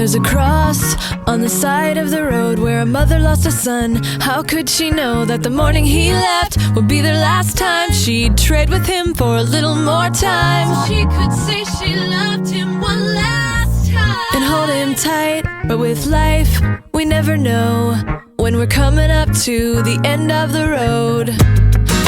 There's a cross on the side of the road where a mother lost a son. How could she know that the morning he left would be their last time? She'd trade with him for a little more time. She could say she loved him one last time And hold him tight, but with life, we never know when we're coming up to the end of the road.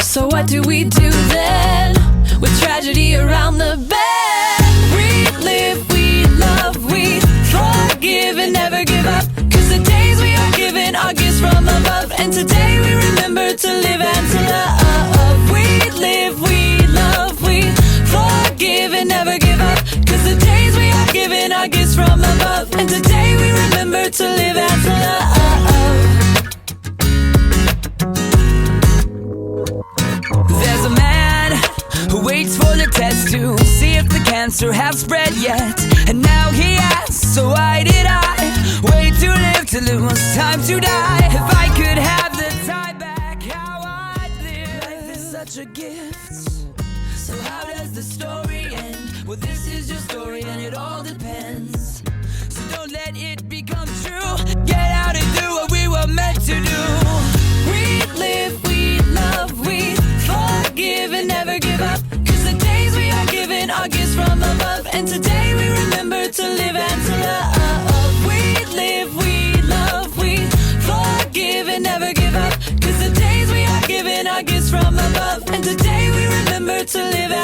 So what do we do then, with tragedy around the bend? We live, we love, we forgive and never give up, 'cause the days we are given are gifts from above. And today we remember to live and to love. We live, we love, we forgive and never give up, 'cause the days we are given are gifts from above. And today we remember to live and to love. There's a man who waits for the test to see if the cancer has spread yet. And now he asks, so why did I wait to live till it was time to die? If I could have the time back, how I'd live. Life is such a gift, so how does the story end? Well, this is your story and it all depends. So don't let it become true. Get out and do what we were meant to do. We live, we love, we forgive and never give up, 'cause the days we are given are gifts from above. And today we remember to live and to love. We live, we love, we forgive and never give up, 'cause the days we are given are gifts from above. And today we remember to live and